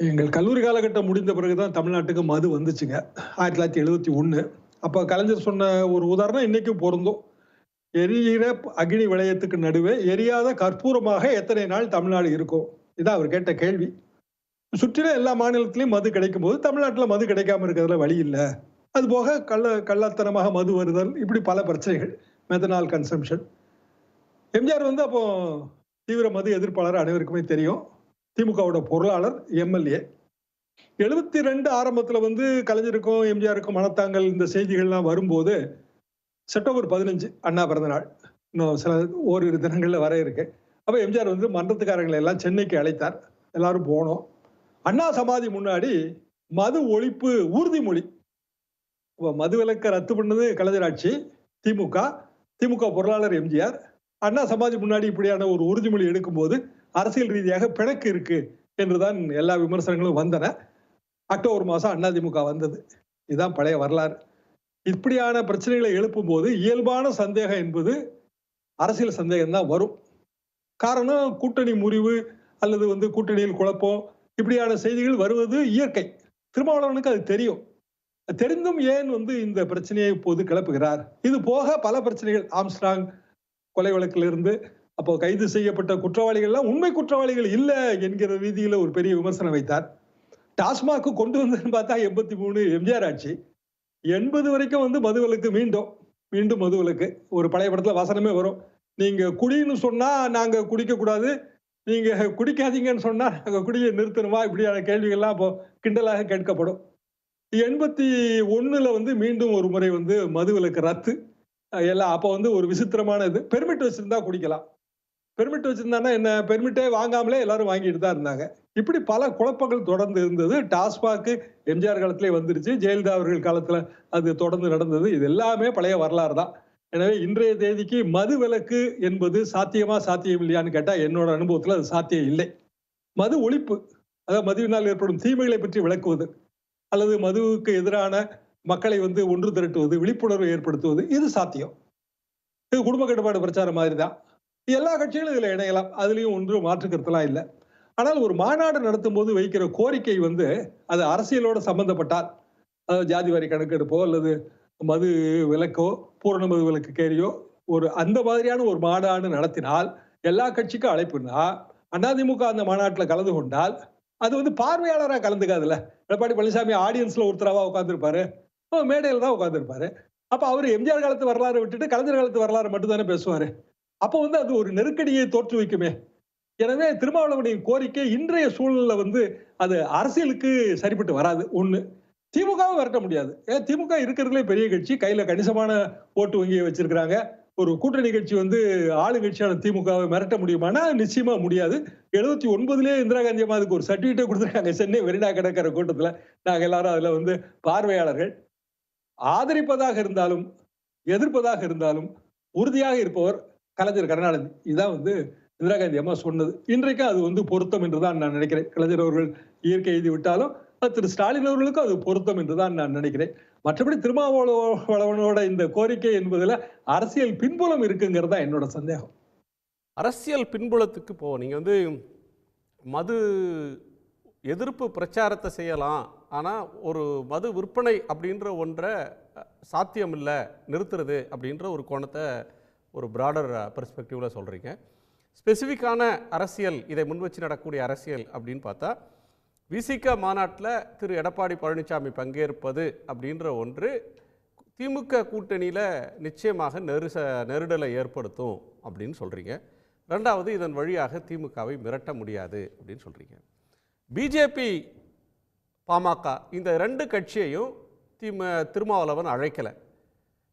எங்கள் கல்லூரி காலகட்டம் முடிந்த பிறகுதான் தமிழ்நாட்டுக்கு மது வந்துச்சுங்க. 1971. அப்ப கலைஞர் சொன்ன ஒரு உதாரணம் இன்னைக்கும் பொருந்தும். "எரியிற அக்னி வளையத்துக்கு நடுவே எரியாத கற்பூரமாக எத்தனை நாள் தமிழ்நாடு இருக்கும்?" இதான் அவர் கேட்ட கேள்வி. சுற்றிலும் எல்லா மாநிலத்திலயும் மது கிடைக்கும்போது, தமிழ்நாட்டுல மது கிடைக்காம இருக்கிறதுல வழி இல்ல. அதுபோக கள்ளத்தனமாக மது வருதல், இப்படி பல பிரச்சனைகள். Methanol consumption. எம்ஜிஆர் வந்து அப்போ தீவிர மது எதிர்ப்பாளர் அனைவருக்குமே தெரியும். திமுகவோட பொருளாளர், எம்.எல்.ஏ. 72 ஆரம்பத்துல வந்து கலைஞருக்கும், எம்ஜிஆருக்கும் மனத்தாங்கல் இந்த செய்திகள்லாம் வரும்போது, செப்டம்பர் 15 அண்ணா பிறந்த நாள். இன்னும் ஓரிரு தினங்கள்ல வர இருக்கு. அப்ப எம்ஜிஆர் வந்து மன்றத்துக்காரங்களை எல்லாம் சென்னைக்கு அழைத்தார். எல்லாரும் போனோம். அண்ணா சமாதி முன்னாடி மது ஒழிப்பு உறுதிமொழி. மதுவிலக்க ரத்து பண்ணது கலைஞர் ஆட்சி, திமுக. திமுக பொருளாளர் எம்ஜிஆர். அண்ணா சமாதி முன்னாடி இப்படியான ஒரு உறுதிமொழி எடுக்கும்போது, அரசியல் ரீதியாக பிணக்கு இருக்கு என்றுதான் எல்லா விமர்சனங்களும் வந்தன. அக்டோபர் மாசம் அதிமுக வந்தது. இதுதான் பழைய வரலாறு. இப்படியான பிரச்சனைகளை எழுப்பும்போது இயல்பான சந்தேகம் என்பது அரசியல் சந்தேகம் தான் வரும். காரணம் கூட்டணி முறிவு அல்லது வந்து கூட்டணியில் குழப்பம் இப்படியான செய்திகள் வருவது இயற்கை. திருமாவளவனுக்கு அது தெரியும். தெரிந்தும் ஏன் வந்து இந்த பிரச்சனையை இப்போது கிளப்புகிறார்? இது போக பல பிரச்சனைகள், ஆம்ஸ்ட்ராங் கொலை வழக்கிலிருந்து அப்போ கைது செய்யப்பட்ட குற்றவாளிகள் எல்லாம் உண்மை குற்றவாளிகள் இல்ல என்கிற ரீதியில ஒரு பெரிய விமர்சனம் வைத்தார். டாஸ்மாக் கொண்டு வந்ததுன்னு பார்த்தா 83 எம்ஜிஆர் ஆட்சி. 80 வரைக்கும் வந்து மதுவிலக்கு மீண்டும் மதுவிலக்கு. ஒரு பழைய படத்துல வசனமே வரும். நீங்க குடின்னு சொன்னா நாங்க குடிக்க கூடாது. நீங்க குடிக்காதீங்கன்னு சொன்னா நாங்க குடியை நிறுத்தணுமா? இப்படியான கேள்விகள்லாம் அப்போ கிண்டலாக கேட்கப்படும். 81ல வந்து மீண்டும் ஒரு முறை வந்து மதுவிலக்கு ரத்து. எல்லாம் அப்போ வந்து ஒரு விசித்திரமான இது. பெர்மிட் வச்சிருந்தா குடிக்கலாம். பெர்மிட் வச்சிருந்தான்னா என்ன? பெர்மிட்டே வாங்காமலே எல்லாரும் வாங்கிட்டு தான் இருந்தாங்க. இப்படி பல குழப்பங்கள் தொடர்ந்து இருந்தது. டாஸ்மாக் எம்ஜிஆர் காலத்திலே வந்துருச்சு. ஜெயலலிதா அவர்கள் காலத்துல அது தொடர்ந்து நடந்தது. இது எல்லாமே பழைய வரலாறு தான். எனவே இன்றைய தேதிக்கு மது விலக்கு என்பது சாத்தியமா சாத்தியம் இல்லையான்னு கேட்டா என்னோட அனுபவத்துல அது சாத்தியம் இல்லை. மது ஒழிப்பு, அதாவது மதுவினால் ஏற்படும் தீமைகளை பற்றி விளக்குவது அல்லது மதுவுக்கு எதிரான மக்களை வந்து ஒன்று திரட்டுவது, விழிப்புணர்வு ஏற்படுத்துவது, இது சாத்தியம். இது குடும்ப கட்டுப்பாடு பிரச்சாரம் மாதிரி தான். எல்லா கட்சிகளும் இதுல இணையலாம். அதுலயும் ஒன்றும் மாற்று கருத்துலாம் இல்லை. ஆனால் ஒரு மாநாடு நடத்தும் போது வைக்கிற கோரிக்கை வந்து அது அரசியலோட சம்பந்தப்பட்டால், அதாவது ஜாதி வாரி கணக்கெடுப்போ அல்லது மது விலக்கோ, பூரண மது விலக்கு கேரியோ, ஒரு அந்த மாதிரியான ஒரு மாநாடு நடத்தினால் எல்லா கட்சிக்கும் அழைப்புன்னா, அதிமுக அந்த மாநாட்டில் கலந்து கொண்டால் அது வந்து பார்வையாளராக கலந்துக்காதுல்ல. எடப்பாடி பழனிசாமி ஆடியன்ஸ்ல ஒருத்தராவா உட்கார்ந்துருப்பாரு, மேடையில் தான் உட்கார்ந்துருப்பாரு. அப்ப அவரு எம்ஜிஆர் காலத்து வரலாறு விட்டுட்டு கலைஞர் காலத்து வரலாறு மட்டும் தானே பேசுவாரு. அப்ப வந்து அது ஒரு நெருக்கடியை தோற்றுவிக்குமே. எனவே திருமாவளவனின் கோரிக்கை இன்றைய சூழல்ல வந்து அது அரசியலுக்கு சரிப்பட்டு வராது. ஒண்ணு. திமுகவும் விரட்ட முடியாது. ஏன் திமுக இருக்கிறதுலே பெரிய கட்சி, கையில கணிசமான ஓட்டு வங்கியை வச்சிருக்கிறாங்க. ஒரு கூட்டணி கட்சி வந்து ஆளுங்கட்சியான திமுகவை மிரட்ட முடியுமானா நிச்சயமா முடியாது. 79லயே இந்திரா காந்தி அம்மா அதுக்கு ஒரு சர்டிபிகேட் கொடுத்திருக்காங்க. சென்னை மெரினா கடற்கரை கூட்டத்துல. நாங்க எல்லாரும் அதுல வந்து பார்வையாளர்கள். ஆதரிப்பதாக இருந்தாலும், எதிர்ப்பதாக இருந்தாலும் உறுதியாக இருப்பவர் கலைஞர் கருணாநிதி. இதான் வந்து இந்திரா காந்தி அம்மா சொன்னது. இன்றைக்கு அது வந்து பொருத்தம் என்றுதான் நான் நினைக்கிறேன். கலைஞர் அவர்கள் இயற்கை எழுதி விட்டாலும் திரு ஸ்டாலின் அவர்களுக்கும் அது பொருத்தம் என்றுதான் நான் நினைக்கிறேன். மற்றபடி திருமாவளவனோட இந்த கோரிக்கை என்பதுல அரசியல் பின்புலம் இருக்குங்கிறதா என்னோட சந்தேகம். அரசியல் பின்புலத்துக்கு நீங்க வந்து மது எதிர்ப்பு பிரச்சாரத்தை செய்யலாம், ஆனால் ஒரு மது விற்பனை அப்படின்ற ஒன்றை சாத்தியம் இல்லை நிறுத்துறது அப்படின்ற ஒரு கோணத்தை ஒரு ப்ராடர் பெர்ஸ்பெக்டிவில் சொல்கிறீங்க. ஸ்பெசிஃபிக்கான அரசியல், இதை முன் வச்சு நடக்கக்கூடிய அரசியல் அப்படின்னு பார்த்தா, விசிக மாநாட்டில் திரு எடப்பாடி பழனிசாமி பங்கேற்பது அப்படின்ற ஒன்று திமுக கூட்டணியில் நிச்சயமாக நெருடலை ஏற்படுத்தும் அப்படின்னு சொல்கிறீங்க. ரெண்டாவது, இதன் வழியாக திமுகவை மிரட்ட முடியாது அப்படின்னு சொல்கிறீங்க. பிஜேபி, பாமக இந்த ரெண்டு கட்சியையும் திருமாவளவன் அழைக்கலை.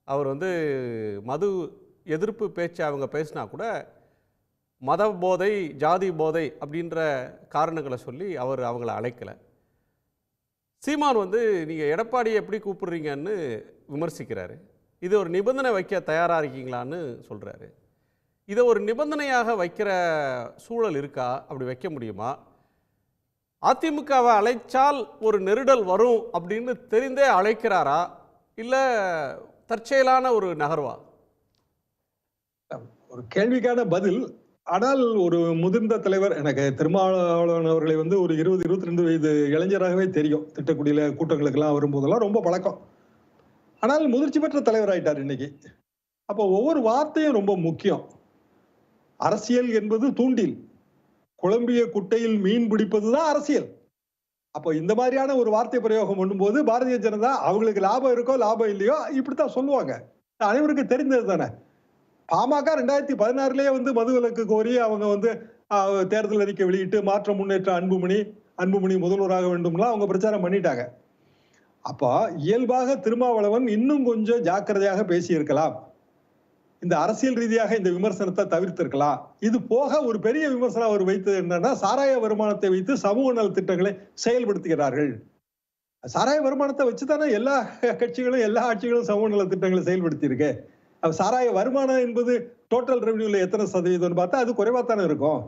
அவர் வந்து மது எதிர்ப்பு பேச்சு அவங்க பேசினா கூட மத போதை, ஜாதி போதை அப்படின்ற காரணங்களை சொல்லி அவர் அவங்கள அழைக்கலை. சீமான் வந்து நீங்கள் எடப்பாடியை எப்படி கூப்பிடுறீங்கன்னு விமர்சிக்கிறாரு. இது ஒரு நிபந்தனை வைக்க தயாராக இருக்கீங்களான்னு சொல்கிறாரு. இதை ஒரு நிபந்தனையாக வைக்கிற சூழல் இருக்கா? அப்படி வைக்க முடியுமா? அதிமுகவை அழைச்சால் ஒரு நெருடல் வரும் அப்படின்னு தெரிந்தே அழைக்கிறாரா, இல்லை தற்செயலான ஒரு நகர்வா? ஒரு கேள்விக்கான பதில் ஆனால் ஒரு முதிர்ந்த தலைவர் எனக்கு திருமாவளவன் அவர்களை வந்து ஒரு 20, 22 வயது இளைஞராகவே தெரியும். திட்டக்குடியில கூட்டங்களுக்கெல்லாம் வரும்போதெல்லாம் ரொம்ப பழக்கம். ஆனால் முதிர்ச்சி பெற்ற தலைவர் ஆயிட்டார் இன்னைக்கு. அப்போ ஒவ்வொரு வார்த்தையும் ரொம்ப முக்கியம். அரசியல் என்பது தூண்டில். குழம்பிய குட்டையில் மீன் பிடிப்பதுதான் அரசியல். அப்போ இந்த மாதிரியான ஒரு வார்த்தை பிரயோகம் பண்ணும்போது பாரதிய ஜனதா அவங்களுக்கு லாபம் இருக்கோ லாபம் இல்லையோ இப்படித்தான் சொல்லுவாங்க. அனைவருக்கும் தெரிந்தது தானே. பாமக 2016லயே வந்து மதுவிலக்கு கோரி அவங்க வந்து தேர்தல் அறிக்கை வெளியிட்டு மாற்றம் முன்னேற்ற அன்புமணி முதல்வராக வேண்டும்லாம் அவங்க பிரச்சாரம் பண்ணிட்டாங்க. அப்போ இயல்பாக திருமாவளவன் இன்னும் கொஞ்சம் ஜாக்கிரதையாக பேசியிருக்கலாம். இந்த அரசியல் ரீதியாக இந்த விமர்சனத்தை தவிர்த்திருக்கலாம். இது போக ஒரு பெரிய விமர்சனம் அவர் வைத்தது என்னன்னா, சாராய வருமானத்தை வைத்து சமூக நல திட்டங்களை செயல்படுத்துகிறார்கள். சாராய வருமானத்தை வச்சுதானே எல்லா கட்சிகளும் எல்லா ஆட்சிகளும் சமூக நல திட்டங்களை செயல்படுத்தி இருக்கு. சாராய வருமானம் என்பது டோட்டல் ரெவன்யூல எத்தனை சதவீதம் பார்த்தா அது குறைவாத்தானே இருக்கும்.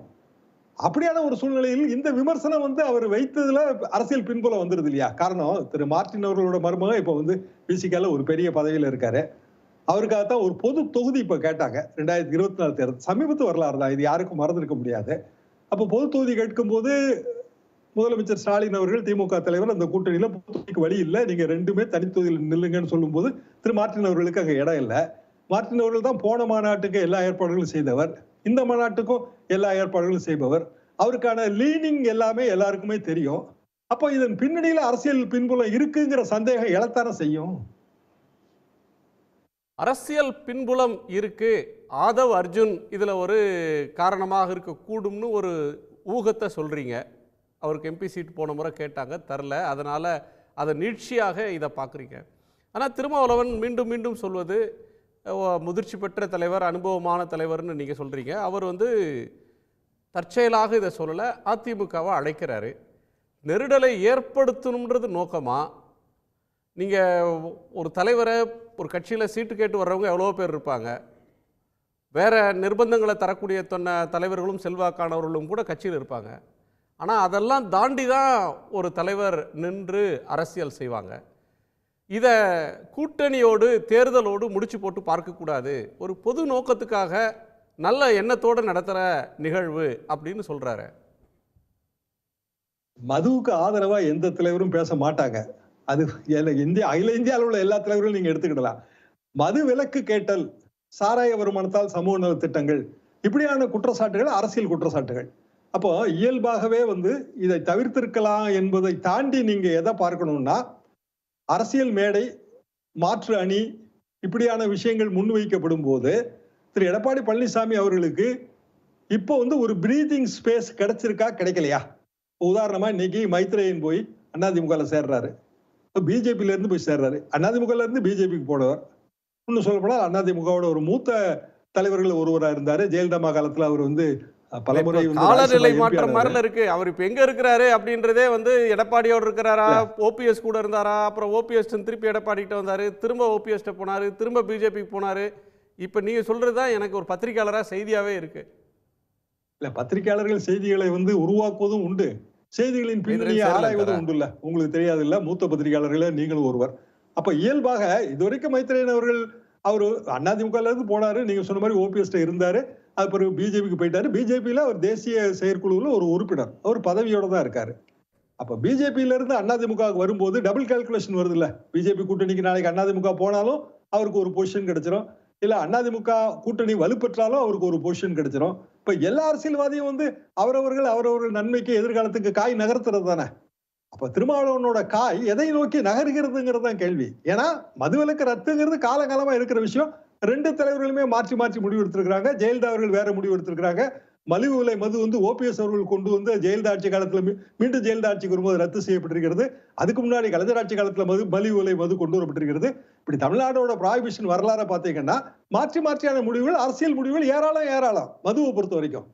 அப்படியான ஒரு சூழ்நிலையில் இந்த விமர்சனம் வந்து அவர் வைத்ததுல அரசியல் பின்புலம் வந்துருது இல்லையா. காரணம் திரு மார்டின் அவர்களோட மருமகன் இப்ப வந்து பிசிகால ஒரு பெரிய பதவியில இருக்காரு. அவருக்காகத்தான் ஒரு பொது தொகுதி இப்ப கேட்டாங்க. 2024 தேர்தல் சமீபத்து வரலாறு தான், இது யாருக்கும் மறந்திருக்க முடியாது. அப்ப பொது தொகுதி கேட்கும் போது முதலமைச்சர் ஸ்டாலின் அவர்கள் திமுக தலைவர் அந்த கூட்டணியில பொது தொகுதிக்கு வழி இல்லை, நீங்க ரெண்டுமே தனித்தொகுதியில் நில்லுங்கன்னு சொல்லும் போது திரு மார்டின் அவர்களுக்கு அங்க இடம் இல்லை. மார்டின் அவர்கள் தான் போன மாநாட்டுக்கு எல்லா ஏற்பாடுகளும் செய்தவர், இந்த மாநாட்டுக்கும் எல்லா ஏற்பாடுகளும் செய்பவர். அவருக்கான லீனிங் எல்லாமே எல்லாருக்குமே தெரியும். அப்போ இதன் பின்னணியில அரசியல் பின்புலம் இருக்குங்கிற சந்தேகம் எழத்தானே செய்யும். அரசியல் பின்புலம் இருக்கு, ஆதவ் அர்ஜுன் இதுல ஒரு காரணமாக இருக்கக்கூடும்னு ஒரு ஊகத்தை சொல்றீங்க. அவருக்கு எம்பி சீட் போன முறை கேட்டாங்க, தரல. அதனால அதை நீட்சியாக இதை பார்க்குறீங்க. ஆனால் திருமாவளவன் மீண்டும் மீண்டும் சொல்வது முதிர்ச்சி பெற்ற தலைவர், அனுபவமான தலைவர்னு நீங்கள் சொல்கிறீங்க. அவர் வந்து தற்செயலாக இதை சொல்லலை, அதிமுகவை அழைக்கிறாரு. நெருடலை ஏற்படுத்தணுன்றது நோக்கமா? நீங்கள் ஒரு தலைவரை ஒரு கட்சியில் சீட்டு கேட்டு வர்றவங்க எவ்வளோ பேர் இருப்பாங்க. வேறு நிர்பந்தங்களை தரக்கூடிய தலைவர்களும் செல்வாக்கானவர்களும் கூட கட்சியில் இருப்பாங்க. ஆனால் அதெல்லாம் தாண்டி தான் ஒரு தலைவர் நின்று அரசியல் செய்வாங்க. இதை கூட்டணியோடு தேர்தலோடு முடிச்சு போட்டு பார்க்கக்கூடாது, ஒரு பொது நோக்கத்துக்காக நல்ல எண்ணத்தோடு நடத்துகிற நிகழ்வு அப்படின்னு சொல்கிறாரு. மதுவுக்கு ஆதரவா எந்த தலைவரும் பேச மாட்டாங்க. அது அகில இந்திய அளவுல எல்லா தலைவர்களும் நீங்க எடுத்துக்கிடலாம். மது விலக்கு கேட்டல், சாராய வருமானத்தால் சமூக நல திட்டங்கள், இப்படியான குற்றச்சாட்டுகள் அரசியல் குற்றச்சாட்டுகள். அப்போ இயல்பாகவே வந்து இதை தவிர்த்திருக்கலாம் என்பதை தாண்டி நீங்க எதை பார்க்கணும்னா, அரசியல் மேடை, மாற்று அணி, இப்படியான விஷயங்கள் முன்வைக்கப்படும் போது திரு எடப்பாடி பழனிசாமி அவர்களுக்கு இப்போ வந்து ஒரு பிரீதிங் ஸ்பேஸ் கிடைச்சிருக்கா கிடைக்கலையா? உதாரணமா இன்னைக்கு மைத்ரேயன் போய் அதிமுக சேர்றாரு, பிஜேபியில இருந்து போய் சேர்றாரு. அதிமுக இருந்து பிஜேபிக்கு போனவர். இன்னும் சொல்ல போனா அதிமுகவோட ஒரு மூத்த தலைவர்கள் ஒருவரா இருந்தாரு. ஜெயலலிதா காலத்துல அவர் வந்து பலமுறை காலநிலை மாற்றம் மாதிரில இருக்கு. அவர் இப்ப எங்க இருக்கிறாரு அப்படின்றதே வந்து எடப்பாடியோடு இருக்கிறாரா, ஓபிஎஸ் கூட இருந்தாரா, அப்புறம் ஓபிஎஸ் திருப்பி எடப்பாடி கிட்ட வந்தாரு, திரும்ப ஓபிஎஸ் போனாரு, திரும்ப பிஜேபிக்கு போனாரு. இப்ப நீங்க சொல்றதுதான் எனக்கு ஒரு பத்திரிகையாளரா செய்தியாவே இருக்கு. இல்ல, பத்திரிகையாளர்கள் செய்திகளை வந்து உருவாக்குவதும் உண்டு, செய்திகளின் பின்னணியை ஆராய்வதும் உண்டு. இல்ல உங்களுக்கு தெரியாது இல்ல, மூத்த பத்திரிகையாளர்கள நீங்களும் ஒருவர். அப்ப இயல்பாக இதுவரைக்கும் மைத்ரேயன் அவர்கள் அவரு அதிமுகல இருந்து போனாரு, நீங்க சொன்ன மாதிரி ஓபிஎஸ் இருந்தாரு, அது பிறகு பிஜேபிக்கு போயிட்டாரு. பிஜேபியில அவர் தேசிய செயற்குழுல ஒரு உறுப்பினர், அவர் பதவியோட தான் இருக்காரு. அப்ப பிஜேபியில இருந்து அதிமுக வரும்போது டபுள் கால்குலேஷன் வருது இல்ல. பிஜேபி கூட்டணிக்கு நாளைக்கு அதிமுக போனாலும் அவருக்கு ஒரு பொசிஷன் கிடைச்சிடும், இல்ல அதிமுக கூட்டணி வலுப்பெற்றாலும் அவருக்கு ஒரு பொசிஷன் கிடைச்சிடும். இப்ப எல்லா அரசியல்வாதியும் வந்து அவரவர்கள் நன்மைக்கு எதிர்காலத்துக்கு காய் நகர்த்துறது தானே. அப்ப திருமாவளவனோட காய் எதை நோக்கி நகர்கிறதுங்கிறது தான் கேள்வி. ஏன்னா மதுவிலக்கு ரத்துங்கிறது காலகாலமா இருக்கிற விஷயம். ரெண்டு தலைவர்களுமே மாற்றி மாற்றி முடிவு எடுத்திருக்கிறாங்க. ஜெயலலிதா அவர்கள் வேற முடிவு எடுத்திருக்கிறாங்க. மலிவு விலை மது வந்து ஓபிஎஸ் அவர்கள் கொண்டு வந்து ஜெயலலிதா ஆட்சி காலத்துல மீண்டும் ஜெயலலிதா ஆட்சிக்கு வரும்போது ரத்து செய்யப்பட்டிருக்கிறது. அதுக்கு முன்னாடி கலைஞர் ஆட்சி காலத்துல மலிவு விலை மது கொண்டு வரப்பட்டிருக்கிறது. இப்படி தமிழ்நாடோட ப்ராஹிபிஷன் வரலாறு பாத்தீங்கன்னா மாற்றி மாற்றியான முடிவுகள், அரசியல் முடிவுகள் ஏராளம் மதுவை பொறுத்த வரைக்கும்.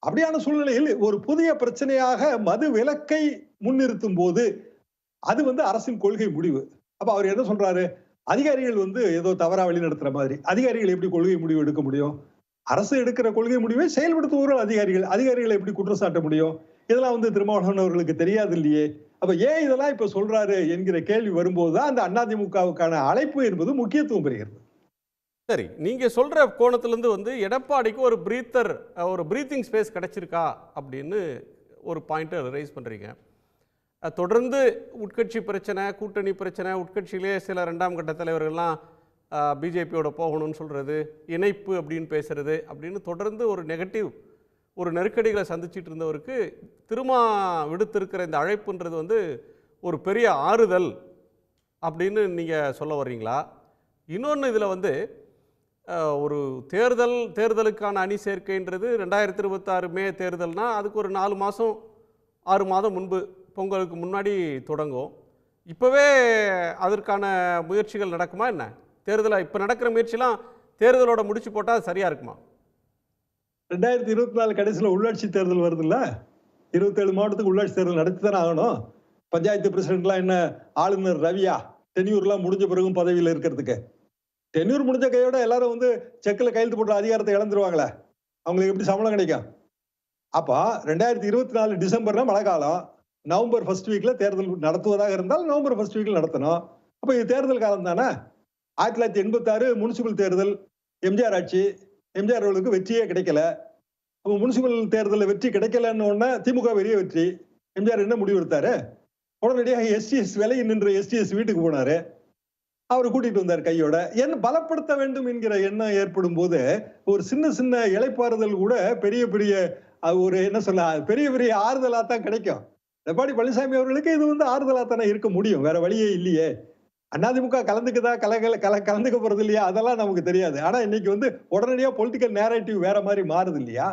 அப்படியான சூழ்நிலையில் ஒரு புதிய பிரச்சனையாக மது விலக்கை முன்னிறுத்தும் போது அது வந்து அரசின் கொள்கை முடிவு. அப்ப அவர் என்ன சொல்றாரு, அதிகாரிகள் வந்து ஏதோ தவறா வழி நடத்துற மாதிரி. அதிகாரிகள் எப்படி கொள்கை முடிவு எடுக்க முடியும்? அரசு எடுக்கிற கொள்கை முடிவை செயல்படுத்துவோர்கள் அதிகாரிகளை எப்படி குற்றம் சாட்ட முடியும்? இதெல்லாம் வந்து திருமாவளவன் அவர்களுக்கு தெரியாது இல்லையே. அப்ப ஏன் இதெல்லாம் இப்ப சொல்றாரு என்கிற கேள்வி வரும்போதுதான் அந்த அதிமுகவுக்கான அழைப்பு என்பது முக்கியத்துவம் பெறுகிறது. சரி, நீங்க சொல்ற கோணத்திலிருந்து வந்து எடப்பாடிக்கு ஒரு பிரீத்திங் ஸ்பேஸ் கிடைச்சிருக்கா அப்படின்னு ஒரு பாயிண்ட்டை ரைஸ் பண்றீங்க. தொடர்ந்து உட்கட்சி பிரச்சனை, கூட்டணி பிரச்சனை, உட்கட்சியிலே சில 2ஆம் கட்ட தலைவர்கள்லாம் பிஜேபியோட போகணும்னு சொல்றது, இணைப்பு அப்படின்னு பேசுறது அப்படின்னு தொடர்ந்து ஒரு நெருக்கடிகளை சந்திச்சிட்டு இருந்தவருக்கு திருமா விடுத்திருக்கிற இந்த அழைப்புன்றது வந்து ஒரு பெரிய ஆறுதல் அப்படின்னு நீங்க சொல்ல வர்றீங்களா? இன்னொன்று இதில் வந்து ஒரு தேர்தலுக்கான அணி சேர்க்கைன்றது 2026 மே தேர்தல்னா அதுக்கு ஒரு 4 மாதம் 6 மாதம் முன்பு பொங்கலுக்கு முன்னாடி தொடங்கும். இப்போவே அதற்கான முயற்சிகள் நடக்குமா என்ன? இப்போ நடக்கிற முயற்சிலாம் தேர்தலோட முடிச்சு போட்டால் சரியா இருக்குமா? 2024 கடைசியில் உள்ளாட்சி தேர்தல் வருதுல்ல, 27 மாவட்டத்துக்கு உள்ளாட்சி தேர்தல் நடத்தி தானே ஆகணும். பஞ்சாயத்து பிரசிடென்ட்லாம் என்ன ஆளுநர் ரவியா? டென்யூர்லாம் முடிஞ்ச பிறகும் பதவியில் இருக்கிறதுக்கு. டென்யூர் முடிஞ்ச கையோட எல்லாரும் வந்து செக்கில் கையெழுத்து போட்ட அதிகாரத்தை இழந்துருவாங்களே, அவங்களுக்கு எப்படி சம்பளம் கிடைக்கும்? அப்போ 2024 டிசம்பர்னா மழை காலம், நவம்பர் ஃபர்ஸ்ட் வீக்ல தேர்தல் நடத்துவதாக இருந்தால் நவம்பர் ஃபர்ஸ்ட் வீக்ல நடத்தணும். அப்போ இது தேர்தல் காலம் தானே. 1986 முனிசிபல் தேர்தல், எம்ஜிஆர் ஆட்சி, எம்ஜிஆர் அவர்களுக்கு வெற்றியே கிடைக்கல. அப்போ முனிசிபல் தேர்தலில் வெற்றி கிடைக்கலன்னு உடனே திமுக பெரிய வெற்றி. எம்ஜிஆர் என்ன முடிவு எடுத்தாரு? உடனடியாக எஸ்டிஎஸ் விலகி நின்ற எஸ்டிஎஸ் வீட்டுக்கு போனாரு. அவர் கூட்டிட்டு வந்தார் கையோட. என்ன பலப்படுத்த வேண்டும் என்கிற எண்ணம் ஏற்படும் போது ஒரு சின்ன சின்ன இளைப்பாறுதல் கூட பெரிய பெரிய ஒரு என்ன சொல்ல பெரிய பெரிய ஆறுதலா தான் கிடைக்கும். எடப்பாடி பழனிசாமி அவர்களுக்கு இது வந்து ஆறுதலா தானே இருக்க முடியும், வேற வழியே இல்லையே. அதிமுக கலந்துக்க போறது இல்லையா, அதெல்லாம் நமக்கு தெரியாது. ஆனா இன்னைக்கு வந்து உடனடியா பொலிட்டிக்கல் நேரேட்டிவ் வேற மாதிரி மாறுது இல்லையா?